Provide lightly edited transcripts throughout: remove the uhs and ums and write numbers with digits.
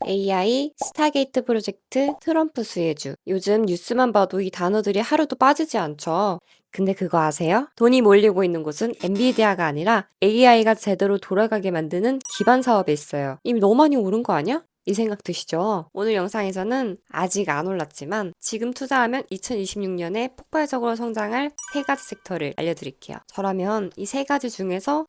AI, 스타게이트 프로젝트, 트럼프 수혜주. 요즘 뉴스만 봐도 이 단어들이 하루도 빠지지 않죠. 근데 그거 아세요? 돈이 몰리고 있는 곳은 엔비디아가 아니라 AI가 제대로 돌아가게 만드는 기반 사업에 있어요. 이미 너무 많이 오른 거 아니야? 이 생각 드시죠? 오늘 영상에서는 아직 안 올랐지만 지금 투자하면 2026년에 폭발적으로 성장할 세 가지 섹터를 알려드릴게요. 저라면 이 세 가지 중에서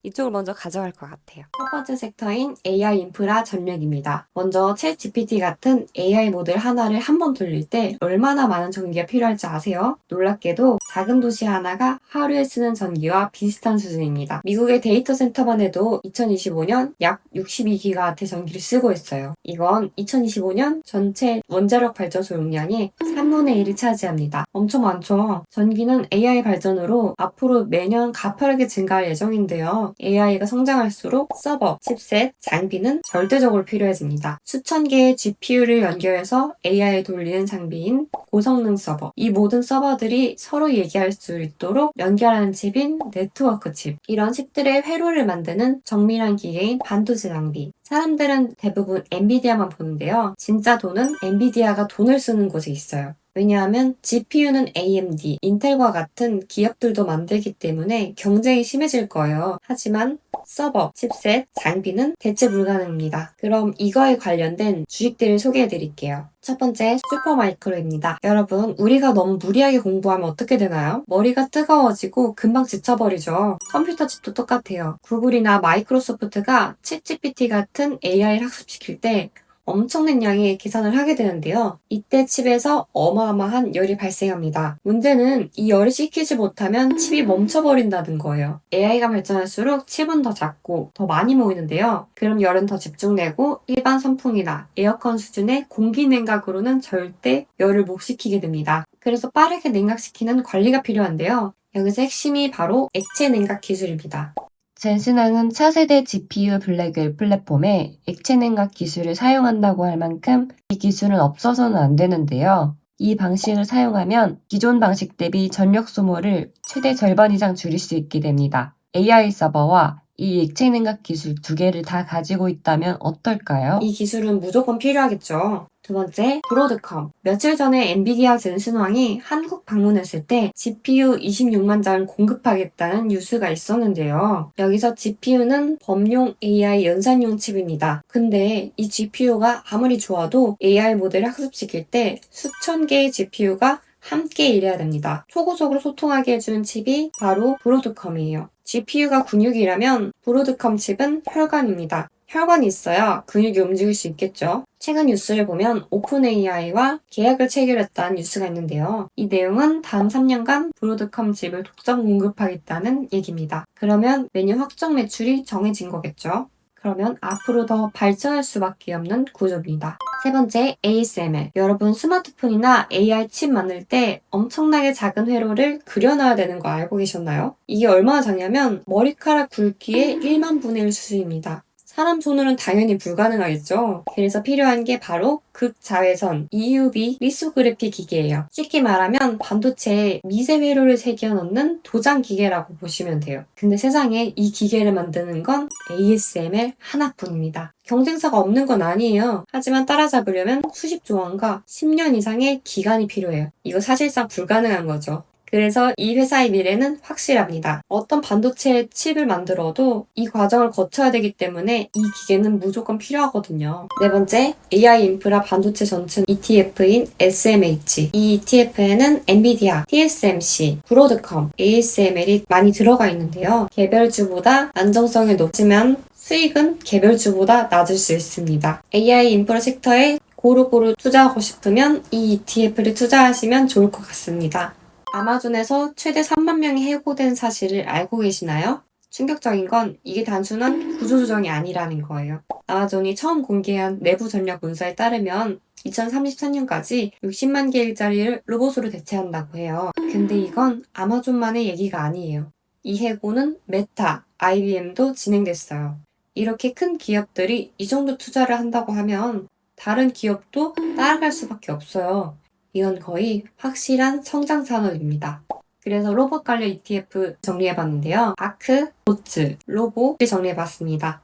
이쪽을 먼저 가져갈 것 같아요. 첫 번째 섹터인 AI 인프라 전략입니다. 먼저 챗 GPT 같은 AI 모델 하나를 한 번 돌릴 때 얼마나 많은 전기가 필요할지 아세요? 놀랍게도 작은 도시 하나가 하루에 쓰는 전기와 비슷한 수준입니다. 미국의 데이터 센터만 해도 2025년 약 62기가와트 전기를 쓰고 있어요. 이건 2025년 전체 원자력 발전소 용량의 3분의 1을 차지합니다. 엄청 많죠? 전기는 AI 발전으로 앞으로 매년 가파르게 증가할 예정인데요. AI가 성장할수록 서버, 칩셋, 장비는 절대적으로 필요해집니다. 수천 개의 GPU를 연결해서 AI에 돌리는 장비인 고성능 서버. 이 모든 서버들이 서로 얘기할 수 있도록 연결하는 칩인 네트워크 칩. 이런 칩들의 회로를 만드는 정밀한 기계인 반도체 장비. 사람들은 대부분 엔비디아만 보는데요. 진짜 돈은 엔비디아가 돈을 쓰는 곳에 있어요. 왜냐하면 GPU는 AMD, 인텔과 같은 기업들도 만들기 때문에 경쟁이 심해질 거예요. 하지만 서버, 칩셋, 장비는 대체 불가능합니다. 그럼 이거에 관련된 주식들을 소개해 드릴게요. 첫 번째, 슈퍼마이크로입니다. 여러분, 우리가 너무 무리하게 공부하면 어떻게 되나요? 머리가 뜨거워지고 금방 지쳐버리죠. 컴퓨터 칩도 똑같아요. 구글이나 마이크로소프트가 챗GPT 같은 AI를 학습시킬 때 엄청난 양의 계산을 하게 되는데요. 이때 칩에서 어마어마한 열이 발생합니다. 문제는 이 열을 식히지 못하면 칩이 멈춰버린다는 거예요. AI가 발전할수록 칩은 더 작고 더 많이 모이는데요. 그럼 열은 더 집중되고 일반 선풍이나 에어컨 수준의 공기 냉각으로는 절대 열을 못 식히게 됩니다. 그래서 빠르게 냉각시키는 관리가 필요한데요. 여기서 핵심이 바로 액체 냉각 기술입니다. 젠슨항은 차세대 GPU 블랙웰 플랫폼에 액체 냉각 기술을 사용한다고 할 만큼 이 기술은 없어서는 안 되는데요. 이 방식을 사용하면 기존 방식 대비 전력 소모를 최대 절반 이상 줄일 수 있게 됩니다. AI 서버와 이 액체 냉각 기술 두 개를 다 가지고 있다면 어떨까요? 이 기술은 무조건 필요하겠죠. 두 번째, 브로드컴. 며칠 전에 엔비디아 젠슨왕이 한국 방문했을 때 GPU 26만 장 공급하겠다는 뉴스가 있었는데요. 여기서 GPU는 범용 AI 연산용 칩입니다. 근데 이 GPU가 아무리 좋아도 AI 모델을 학습시킬 때 수천 개의 GPU가 함께 일해야 됩니다. 초고속으로 소통하게 해주는 칩이 바로 브로드컴이에요. GPU가 근육이라면 브로드컴 칩은 혈관입니다. 혈관이 있어야 근육이 움직일 수 있겠죠. 최근 뉴스를 보면 오픈 AI와 계약을 체결했다는 뉴스가 있는데요. 이 내용은 다음 3년간 브로드컴 칩을 독점 공급하겠다는 얘기입니다. 그러면 매년 확정 매출이 정해진 거겠죠. 그러면 앞으로 더 발전할 수밖에 없는 구조입니다. 세 번째, ASML. 여러분 스마트폰이나 AI 칩 만들 때 엄청나게 작은 회로를 그려놔야 되는 거 알고 계셨나요? 이게 얼마나 작냐면 머리카락 굵기의 1만 분의 1 수준입니다. 사람 손으로는 당연히 불가능하겠죠. 그래서 필요한 게 바로 극자외선 EUV 리소그래피 기계예요. 쉽게 말하면 반도체에 미세 회로를 새겨 넣는 도장 기계라고 보시면 돼요. 근데 세상에 이 기계를 만드는 건 ASML 하나뿐입니다. 경쟁사가 없는 건 아니에요. 하지만 따라잡으려면 수십조 원과 10년 이상의 기간이 필요해요. 이거 사실상 불가능한 거죠. 그래서 이 회사의 미래는 확실합니다. 어떤 반도체 칩을 만들어도 이 과정을 거쳐야 되기 때문에 이 기계는 무조건 필요하거든요. 네 번째, AI 인프라 반도체 전층 ETF인 SMH. 이 ETF에는 엔비디아, TSMC, 브로드컴, ASML이 많이 들어가 있는데요. 개별주보다 안정성이 높지만 수익은 개별주보다 낮을 수 있습니다. AI 인프라 섹터에 고루고루 투자하고 싶으면 이 ETF를 투자하시면 좋을 것 같습니다. 아마존에서 최대 3만 명이 해고된 사실을 알고 계시나요? 충격적인 건 이게 단순한 구조조정이 아니라는 거예요. 아마존이 처음 공개한 내부 전략 문서에 따르면 2034년까지 60만 개의 자리를 로봇으로 대체한다고 해요. 근데 이건 아마존만의 얘기가 아니에요. 이 해고는 메타, IBM도 진행됐어요. 이렇게 큰 기업들이 이 정도 투자를 한다고 하면 다른 기업도 따라갈 수밖에 없어요. 이건 거의 확실한 성장 산업입니다. 그래서 로봇 관련 ETF 정리해봤는데요. 아크, 도츠, 로보를 정리해봤습니다.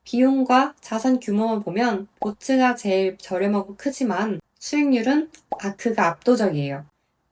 비용과 자산 규모만 보면 보츠가 제일 저렴하고 크지만 수익률은 아크가 압도적이에요.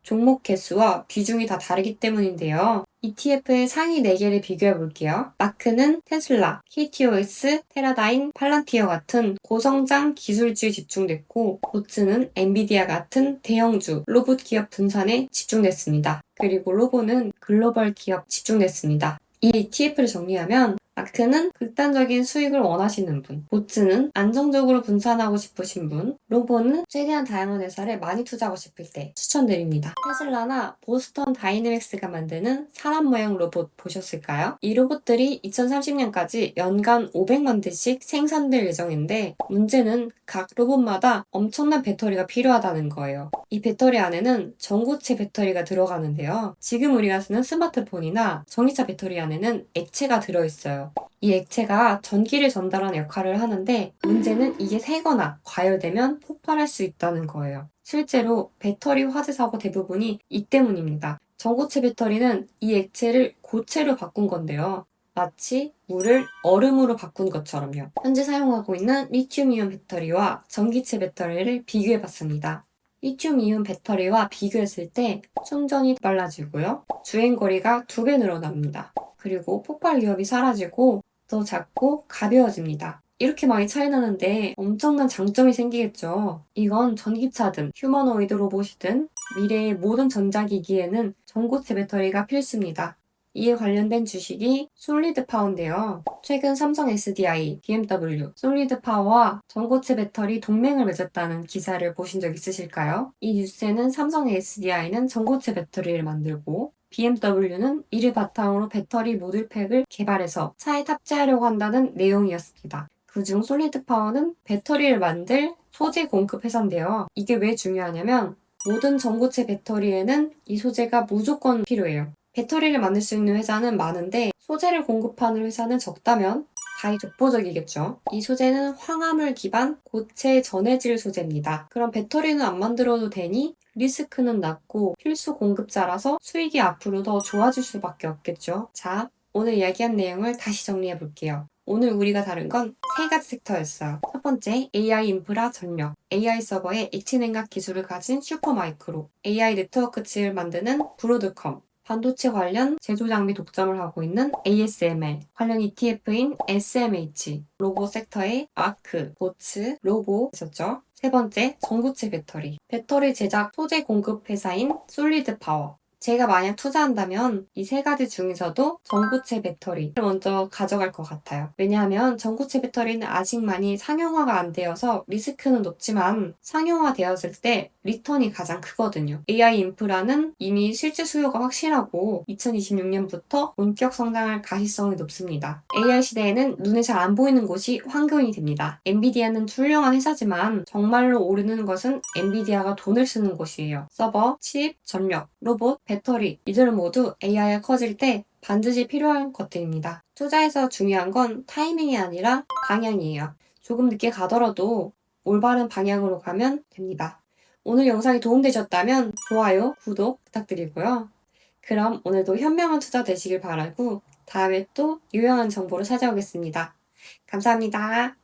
종목 개수와 비중이 다 다르기 때문인데요. ETF의 상위 4개를 비교해 볼게요. 마크는 테슬라, KTOS, 테라다인, 팔란티어 같은 고성장 기술주에 집중됐고, 보츠는 엔비디아 같은 대형주, 로봇 기업 분산에 집중됐습니다. 그리고 로보는 글로벌 기업 집중됐습니다. 이 ETF를 정리하면 마크는 극단적인 수익을 원하시는 분, 보츠는 안정적으로 분산하고 싶으신 분, 로보는 최대한 다양한 회사를 많이 투자하고 싶을 때 추천드립니다. 테슬라나 보스턴 다이내믹스가 만드는 사람 모양 로봇 보셨을까요? 이 로봇들이 2030년까지 연간 500만 대씩 생산될 예정인데 문제는 각 로봇마다 엄청난 배터리가 필요하다는 거예요. 이 배터리 안에는 전고체 배터리가 들어가는데요. 지금 우리가 쓰는 스마트폰이나 전기차 배터리 안에는 액체가 들어있어요. 이 액체가 전기를 전달하는 역할을 하는데 문제는 이게 새거나 과열되면 폭발할 수 있다는 거예요. 실제로 배터리 화재 사고 대부분이 이 때문입니다. 전고체 배터리는 이 액체를 고체로 바꾼 건데요. 마치 물을 얼음으로 바꾼 것처럼요. 현재 사용하고 있는 리튬이온 배터리와 전기체 배터리를 비교해봤습니다. 리튬이온 배터리와 비교했을 때 충전이 빨라지고요. 주행거리가 2배 늘어납니다. 그리고 폭발 위험이 사라지고 더 작고 가벼워집니다. 이렇게 많이 차이 나는데 엄청난 장점이 생기겠죠. 이건 전기차든 휴머노이드 로봇이든 미래의 모든 전자기기에는 전고체 배터리가 필수입니다. 이에 관련된 주식이 솔리드 파워인데요. 최근 삼성 SDI, BMW, 솔리드 파워와 전고체 배터리 동맹을 맺었다는 기사를 보신 적 있으실까요? 이 뉴스에는 삼성 SDI는 전고체 배터리를 만들고 BMW는 이를 바탕으로 배터리 모듈팩을 개발해서 차에 탑재하려고 한다는 내용이었습니다. 그중 솔리드 파워는 배터리를 만들 소재 공급 회사인데요. 이게 왜 중요하냐면 모든 전고체 배터리에는 이 소재가 무조건 필요해요. 배터리를 만들 수 있는 회사는 많은데 소재를 공급하는 회사는 적다면 가히 독보적이겠죠. 이 소재는 황화물 기반 고체 전해질 소재입니다. 그럼 배터리는 안 만들어도 되니 리스크는 낮고 필수 공급자라서 수익이 앞으로 더 좋아질 수밖에 없겠죠. 자, 오늘 이야기한 내용을 다시 정리해 볼게요. 오늘 우리가 다룬 건 3가지 섹터였어요. 첫 번째, AI 인프라 전력, AI 서버의 액체 냉각 기술을 가진 슈퍼마이크로, AI 네트워크 칩을 만드는 브로드컴, 반도체 관련 제조 장비 독점을 하고 있는 ASML, 관련 ETF인 SMH, 로보 섹터의 아크, 보츠, 로보 있었죠. 세 번째, 전고체 배터리. 배터리 제작 소재 공급 회사인 솔리드 파워. 제가 만약 투자한다면 이 3가지 중에서도 전고체 배터리를 먼저 가져갈 것 같아요. 왜냐하면 전고체 배터리는 아직 많이 상용화가 안 되어서 리스크는 높지만 상용화 되었을 때 리턴이 가장 크거든요. AI 인프라는 이미 실제 수요가 확실하고 2026년부터 본격 성장할 가시성이 높습니다. AI 시대에는 눈에 잘 안 보이는 곳이 황금이 됩니다. 엔비디아는 훌륭한 회사지만 정말로 오르는 것은 엔비디아가 돈을 쓰는 곳이에요. 서버, 칩, 전력, 로봇, 배터리 이들은 모두 AI가 커질 때 반드시 필요한 것들입니다. 투자에서 중요한 건 타이밍이 아니라 방향이에요. 조금 늦게 가더라도 올바른 방향으로 가면 됩니다. 오늘 영상이 도움되셨다면 좋아요, 구독 부탁드리고요. 그럼 오늘도 현명한 투자 되시길 바라고 다음에 또 유용한 정보로 찾아오겠습니다. 감사합니다.